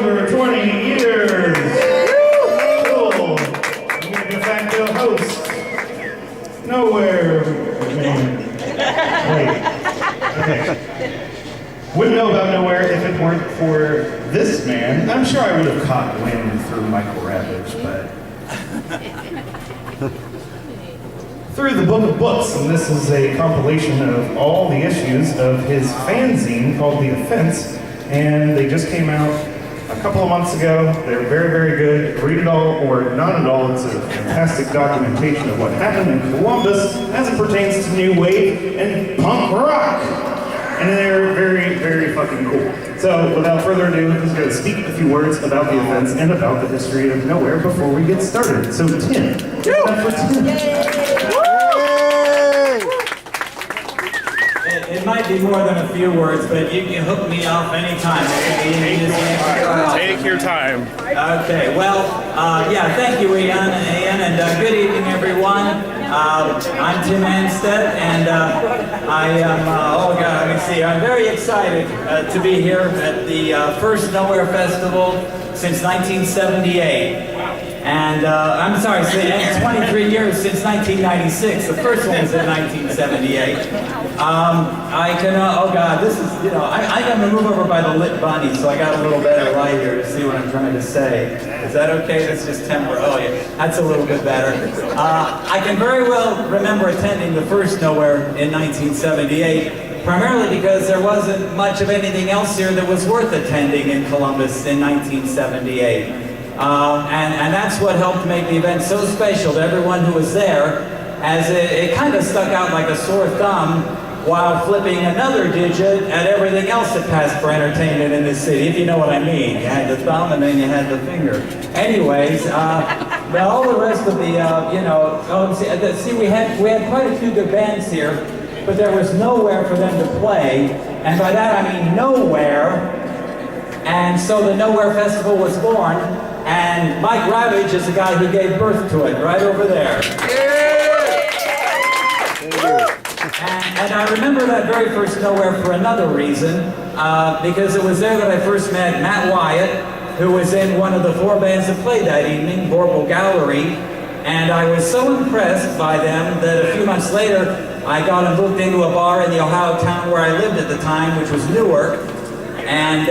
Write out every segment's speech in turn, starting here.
over 20 years. Cool. I'm a de facto host. Nowhere, man. Wait. Okay. Wouldn't know about Nowhere if it weren't for this man. I'm sure I would have caught wind through Michael Ravage, but through the Book of Books, and this is a compilation of all the issues of his fanzine called The Offence, and they just came out a couple of months ago. They're very, very good. Read it all or not at all. It's a fantastic documentation of what happened in Columbus as it pertains to new wave and punk rock. And they're very, very fucking cool. So without further ado, he's going to speak a few words about The Offence and about the history of Nowhere before we get started. So Tim, give it up for Tim. It might be more than a few words, but you can hook me off anytime. Take your time. Okay, well, yeah, thank you, Ian, and good evening, everyone. I'm Tim Anstaett, and I am, oh God, let me see, I'm very excited to be here at the first Nowhere Festival since 1978. And I'm sorry, it's 23 years since 1996. The first one was in 1978. I can, oh God, this is, you know, I got to move over by the lit bunny, so I got a little better light here to see what I'm trying to say. Is that okay? That's just temporary. Oh yeah, that's a little bit better. I can very well remember attending the first Nowhere in 1978, primarily because there wasn't much of anything else here that was worth attending in Columbus in 1978. And that's what helped make the event so special to everyone who was there, as it kind of stuck out like a sore thumb while flipping another digit at everything else that passed for entertainment in this city, if you know what I mean. You had the thumb and then you had the finger. Anyways, now all the rest of the, you know, see, we had quite a few good bands here, but there was nowhere for them to play, and by that I mean nowhere. And so the Nowhere Festival was born, and Mike Ravage is the guy who gave birth to it, right over there. And I remember that very first Nowhere for another reason, because it was there that I first met Matt Wyatt, who was in one of the 4 bands that played that evening, Vorpal Gallery, and I was so impressed by them that a few months later I got him booked into a bar in the Ohio town where I lived at the time, which was Newark. And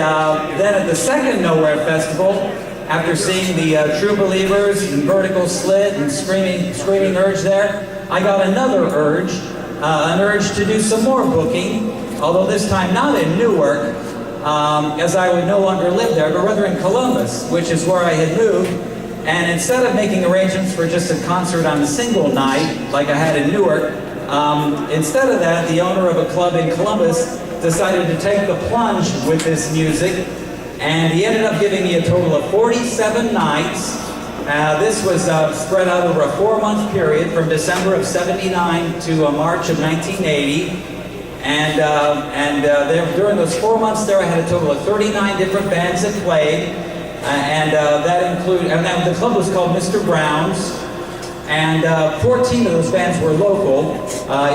then at the second Nowhere Festival, after seeing the True Believers and Vertical Slit and Screaming Urge there, I got another urge, an urge to do some more booking, although this time not in Newark, as I would no longer live there, but rather in Columbus, which is where I had moved. And instead of making arrangements for just a concert on a single night, like I had in Newark, instead of that, the owner of a club in Columbus decided to take the plunge with this music, and he ended up giving me a total of 47 nights. This was spread out over a 4-month period from December of '79 to March of 1980. And during those 4 months there, I had a total of 39 different bands that played, and that included, and the club was called Mr. Brown's, and 14 of those bands were local,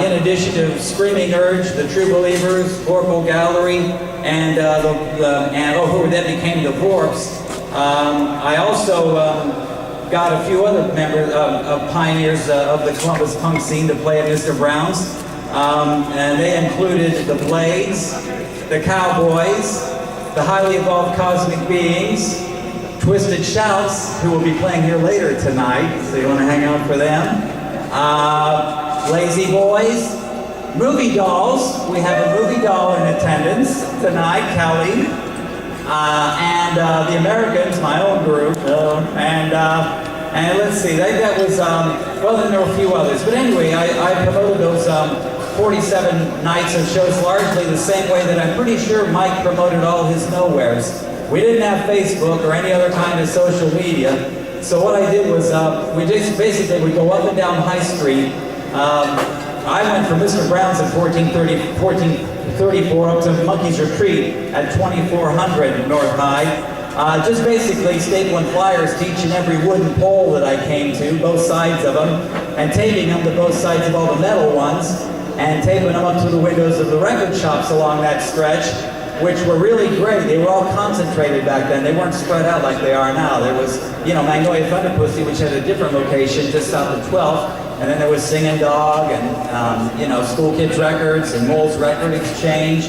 in addition to Screaming Urge, the True Believers, Vorpal Gallery, and who then became the Vorps. I also got a few other members of pioneers of the Columbus punk scene to play at Mr. Brown's. And they included the Blades, the Cowboys, the Highly Evolved Cosmic Beings, Twisted Shouts, who will be playing here later tonight, so you want to hang out for them. Lazy Boys, Movie Dolls. We have a movie doll in attendance tonight, Kelly. And the Americans, my own group. And let's see, that was, well, then there were a few others. But anyway, I promoted those 47 nights of shows largely the same way that I'm pretty sure Mike promoted all his Nowheres. We didn't have Facebook or any other kind of social media, so what I did was we just basically would go up and down High Street. I went from Mr. Brown's at 1434 up to Monkey's Retreat at 2400 North High. Just basically stapling flyers to each and every wooden pole that I came to, both sides of them, and taping them to both sides of all the metal ones, and taping them up to the windows of the record shops along that stretch. which were really great. They were all concentrated back then. They weren't spread out like they are now. There was, Magnolia Thunder Pussy, which had a different location just south of 12th, and then there was Singing Dog and, School Kids Records and Mole's Record Exchange.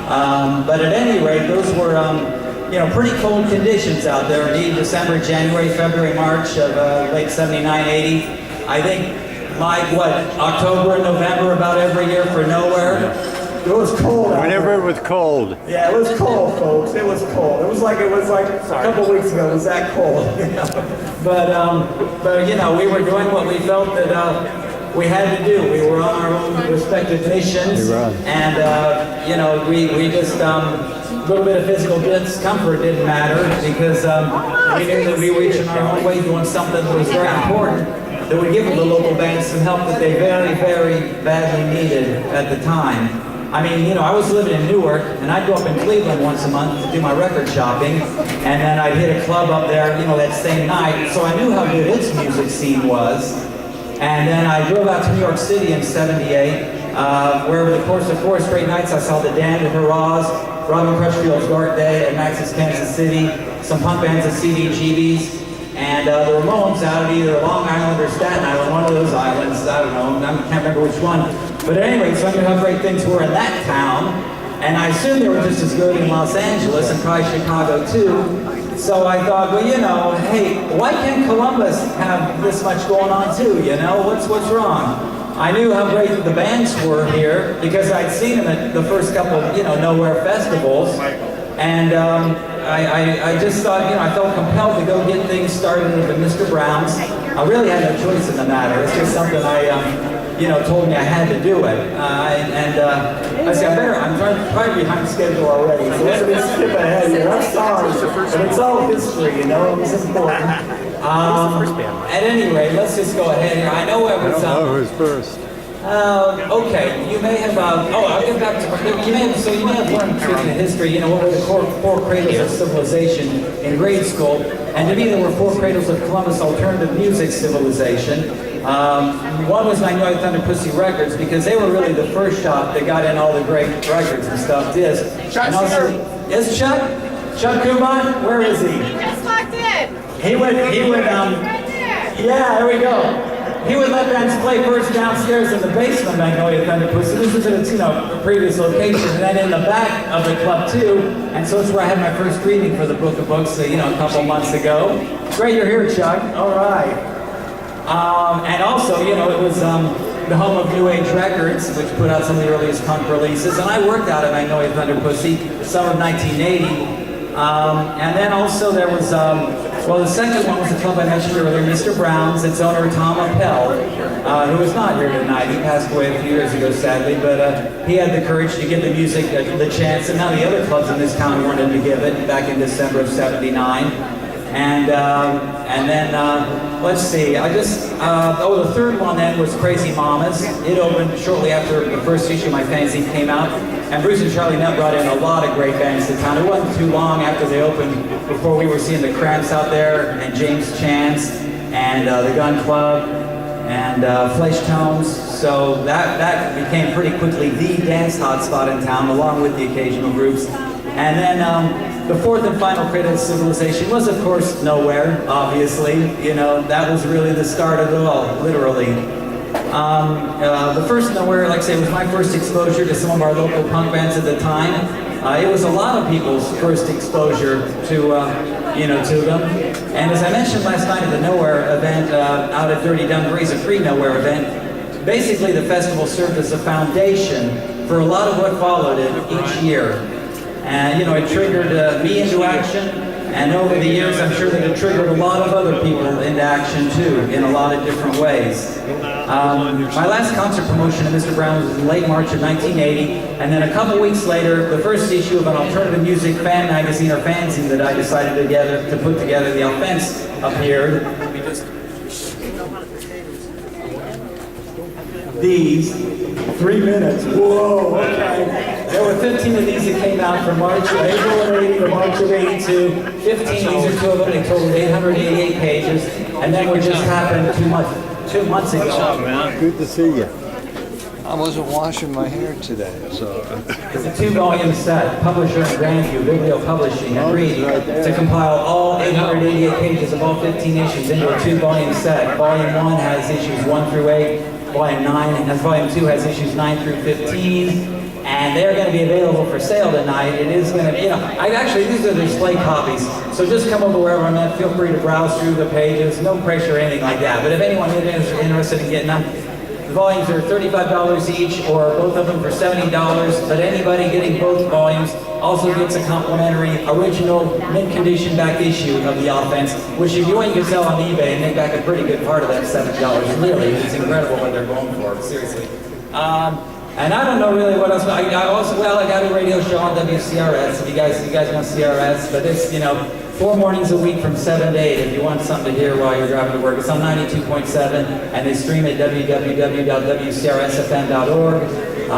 But at any rate, those were, pretty cold conditions out there. Indeed, December, January, February, March of late 79, 80. I think October and November about every year for Nowhere. It was cold out Whenever there. it was cold. Yeah, it was cold, folks. It was cold. It was like a couple weeks ago. It was that cold. But we were doing what we felt that we had to do. We were on our own respective missions, and we just a little bit of physical discomfort didn't matter because we knew that we were each in our own way doing something that was very important, that would give the local bands some help that they very, very badly needed at the time. I mean, I was living in Newark, and I'd go up in Cleveland once a month to do my record shopping, and then I'd hit a club up there, that same night, so I knew how good its music scene was. And then I drove out to New York City in '78, where over the course of 4 straight nights I saw the Damned at Hurrahs, Robin Crutchfield's Dark Day at Max's Kansas City, some punk bands at CDGB's, and the Ramones out at either Long Island or Staten Island, one of those islands, I don't know, I can't remember which one. But anyway, so I knew how great things were in that town, and I assumed they were just as good in Los Angeles and probably Chicago too. So I thought, well, hey, why can't Columbus have this much going on too, What's wrong? I knew how great the bands were here because I'd seen them at the first couple of, Nowhere festivals. And I just thought, I felt compelled to go get things started at Mr. Brown's. I really had no choice in the matter. It's just something told me I had to do it. I said, I'm trying behind schedule already, so let me skip ahead here. I'm sorry, but it's all history, It's important. At any rate, let's just go ahead here. I know it was... who's first? Okay, you may have, I'll get back to, you may have learned, speaking of history, what were the four cradles of civilization in grade school, and to me there were 4 cradles of Columbus alternative music civilization. One was Magnolia Thunder Pussy Records, because they were really the first shop that got in all the great records and stuff, disc. And also, is Chuck? Chuck Kuban? Where is he? He just walked in. He would, Right there. yeah, there we go. He would let bands play first downstairs in the basement of Magnolia Thunder Pussy. This was at its, a previous location, and then in the back of the club too. And so it's where I had my first reading for the Book of Books, a couple months ago. Great you're here, Chuck. All right. And also, it was the home of New Age Records, which put out some of the earliest punk releases. And I worked out at Magnolia Thunder Pussy, summer of 1980. And then also there was, the second one was the club I mentioned earlier, Mr. Brown's, its owner Tom Appel, who is not here tonight. He passed away a few years ago, sadly, but he had the courage to give the music the chance, and none of the other clubs in this town wanted to give it back in December of '79. And then, let's see, the third one then was Crazy Mamas. It opened shortly after the first issue of my fanzine came out. And Bruce and Charlie Nutt brought in a lot of great bands to town. It wasn't too long after they opened before we were seeing the Cramps out there, and James Chance, and the Gun Club, and Flesh Tones. So that became pretty quickly the dance hotspot in town, along with the occasional groups. And then the fourth and final cradle of civilization was, of course, Nowhere, obviously. That was really the start of it all, literally. The first Nowhere, like I say, was my first exposure to some of our local punk bands at the time. It was a lot of people's first exposure to them. And as I mentioned last night at the Nowhere event out at Dirty Dungaree's, a free Nowhere event, basically the festival served as a foundation for a lot of what followed it each year. And, it triggered me into action, and over the years, I'm sure that it triggered a lot of other people into action, too, in a lot of different ways. My last concert promotion of Mr. Brown was in late March of 1980, and then a couple weeks later, the first issue of an alternative music fan magazine or fanzine that I decided to put together, the Offence, appeared. These 3 minutes. Whoa, okay. There were 15 of these that came out from April of 80 to March of 82. 15, these are 2 of them. They totaled 888 pages. And then what just happened 2 months ago. Good to see you. I wasn't washing my hair today, so. It's a 2-volume set, publisher in Grandview, Biblio Publishing, agreed to compile all 888 pages of all 15 issues into a 2-volume set. Volume 1 has issues 1 through 8, Volume 2 has issues 9 through 15, and they're going to be available for sale tonight. It is going to be, these are display copies, so just come over wherever I'm at, feel free to browse through the pages, no pressure or anything like that, but if anyone is interested in getting them, the volumes are $35 each, or both of them for $70, but anybody getting both volumes also gets a complimentary original mint-condition back issue of the Offence, which if you ain't can sell on eBay and make back a pretty good part of that $7. Really, it's incredible what they're going for, seriously. And I don't know really what else. I got a radio show on WCRS. If you guys want CRS, but it's 4 mornings a week from 7 to 8 if you want something to hear while you're driving to work. It's on 92.7, and they stream at www.wcrsfm.org.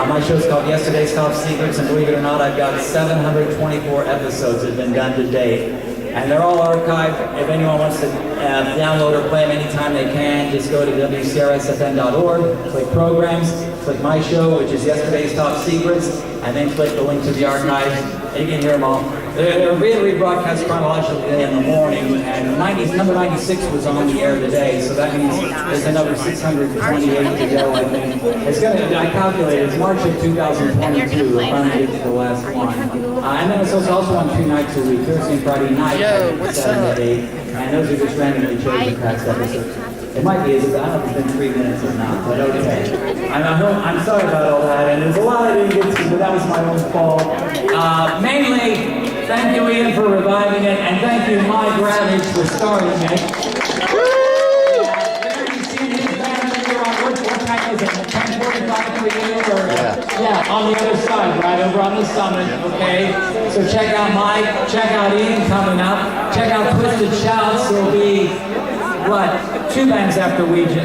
My show's called Yesterday's Top Secrets, and believe it or not, I've got 724 episodes that have been done to date. And they're all archived. If anyone wants to download or play them anytime they can, just go to wcrsfm.org, click Programs, click My Show, which is Yesterday's Top Secrets, and then click the link to the archives, and you can hear them all. They're being rebroadcast chronologically in the morning, and number 96 was on the air today, so that means there's another 628 to go, I think. I calculated, it's March of 2022, we're finally get to the last one. And then it's also on 2 nights a week, Thursday and Friday night, 7 to 8, and those are just randomly chosen past episodes. It might be, I don't know if it's been 3 minutes or not, but okay. I'm sorry about all that, and there's a lot I didn't get to, but that was my own fault. Mainly, thank you, Ian, for reviving it, and thank you, Mike Ravage, for starting it. What time is it? 10:45 for you? Yeah, on the other side, right over on the summit, okay? So check out Mike, check out Ian coming up, check out Twisted Shouts, there'll be, 2 bands after Ouija,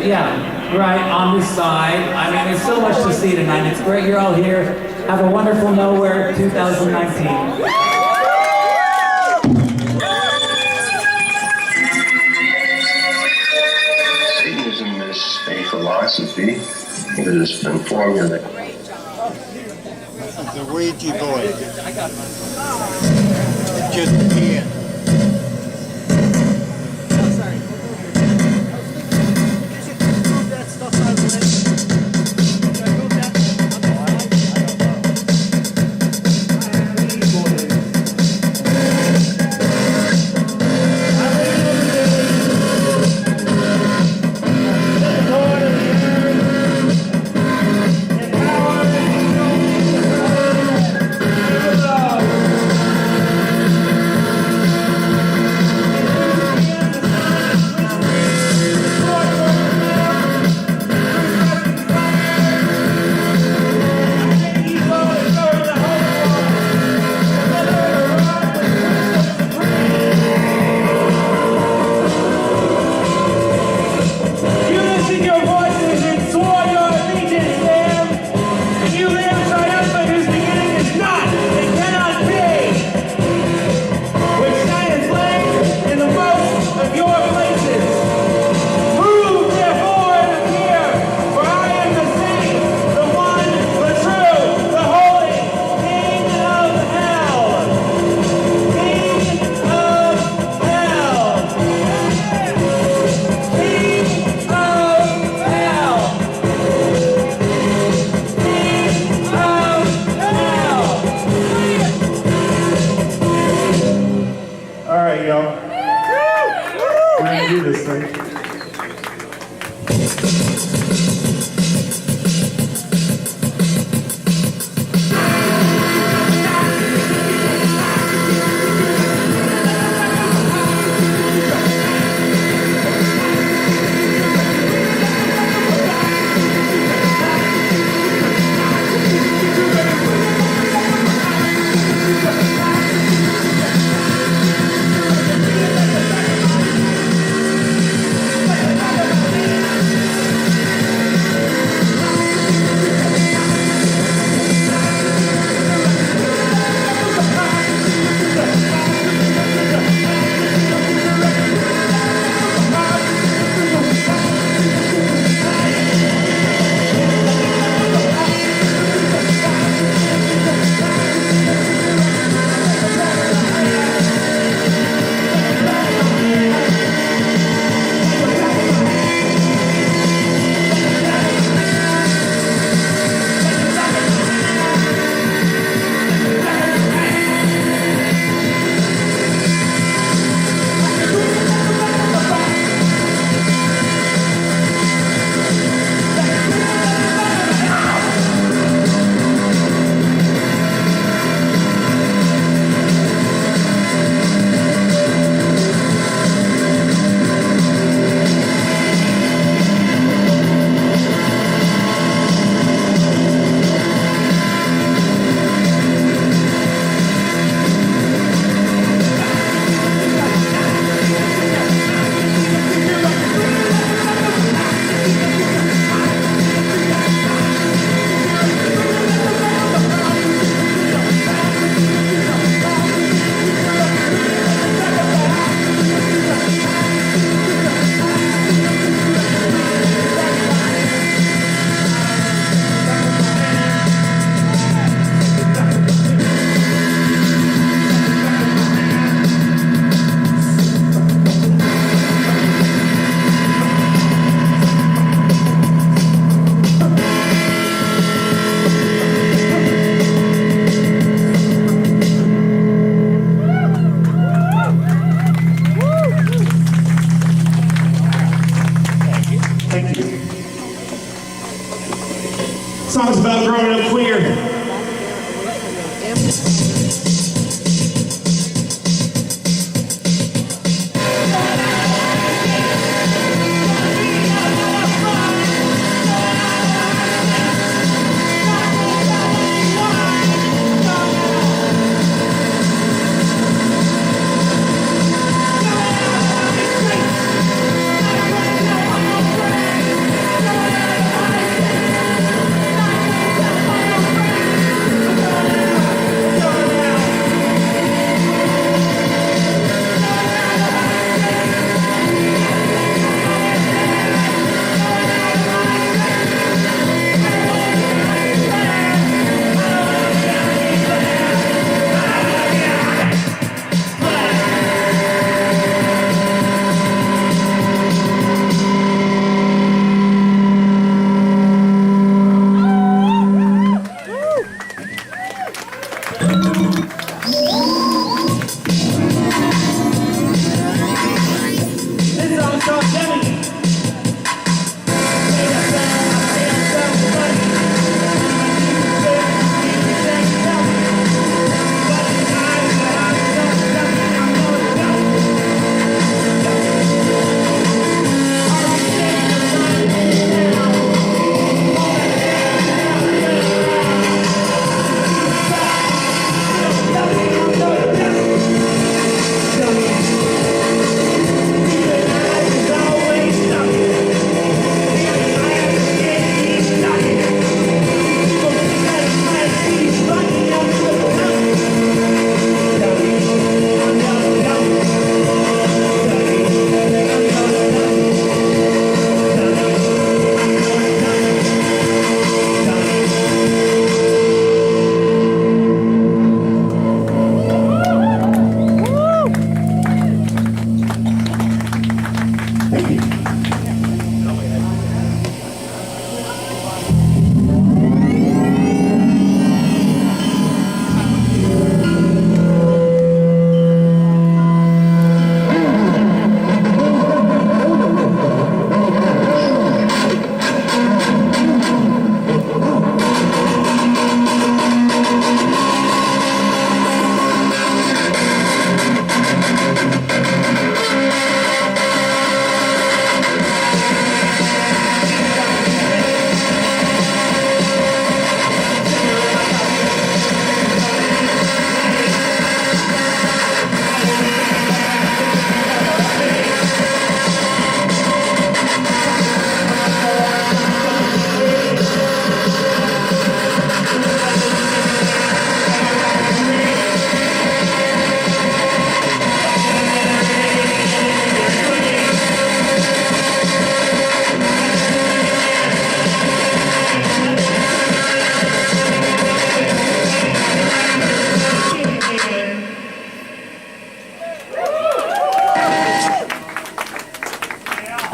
right, on this side. I mean, there's so much to see tonight. It's great you're all here. Have a wonderful Nowhere 2019. Satanism is a philosophy that has been formulated. The Ouija Boys. Just Ian. about growing up queer.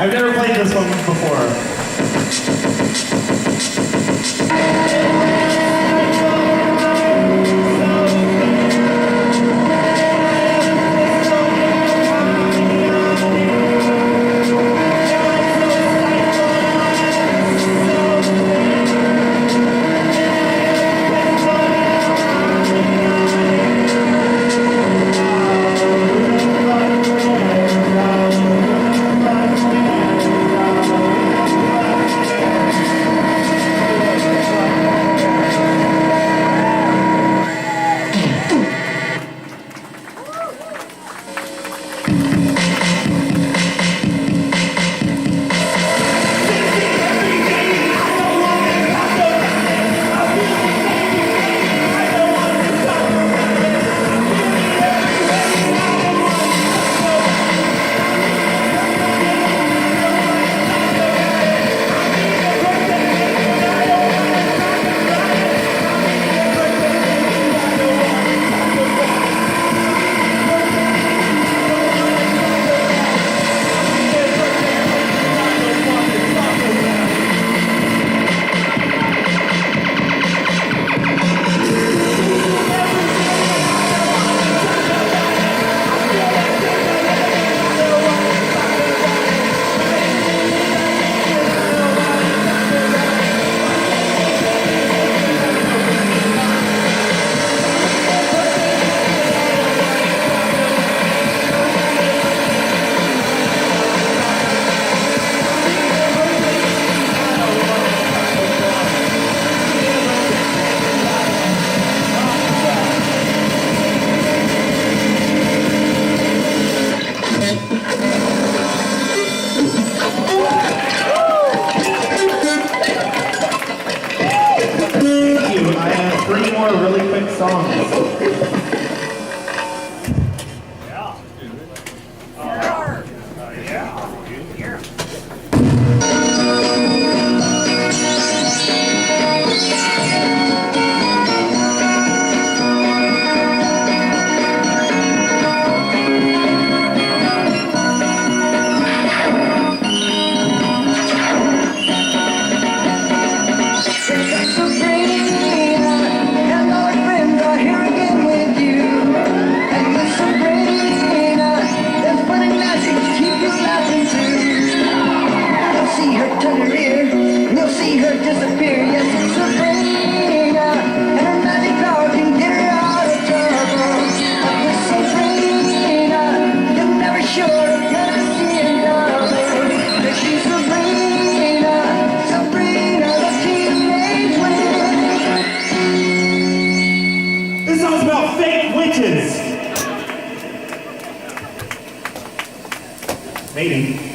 I've never played this one before. song is. Maybe.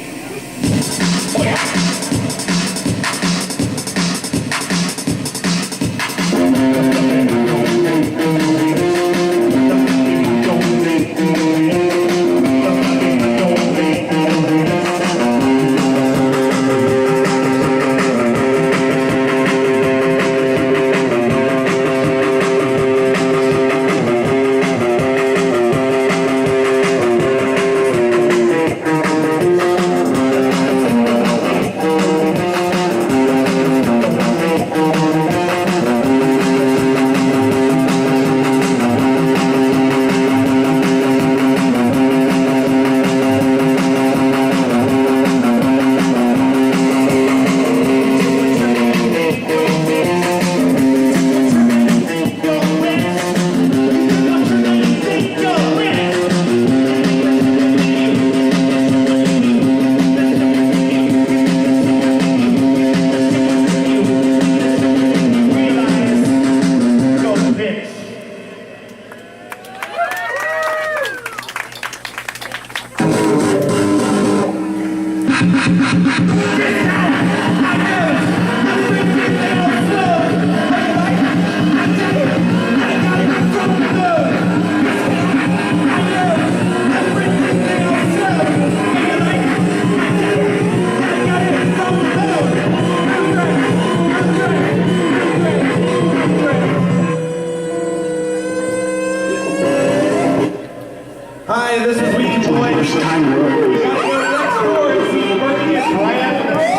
Hi, this is Ouija Boys. We gotta go next door and see Bernie is right after this.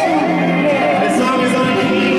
This song is on key.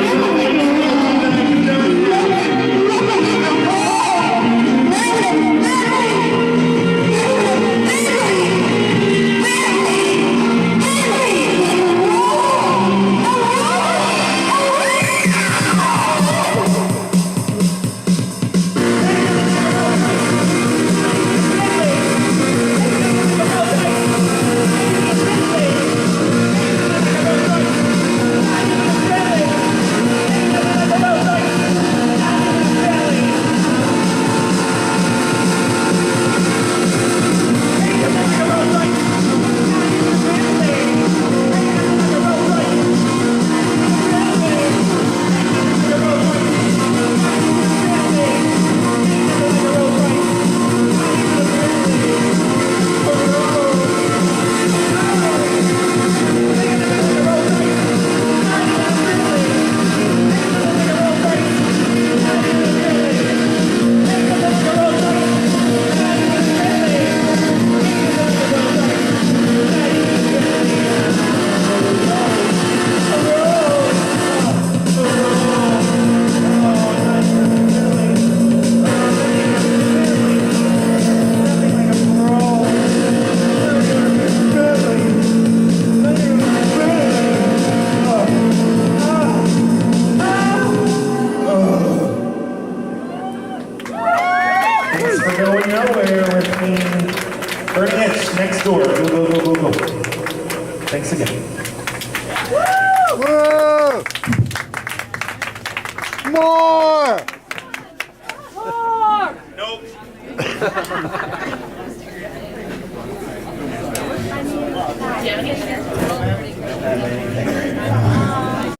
Next door. Go. Thanks again. Whoa! More! Nope.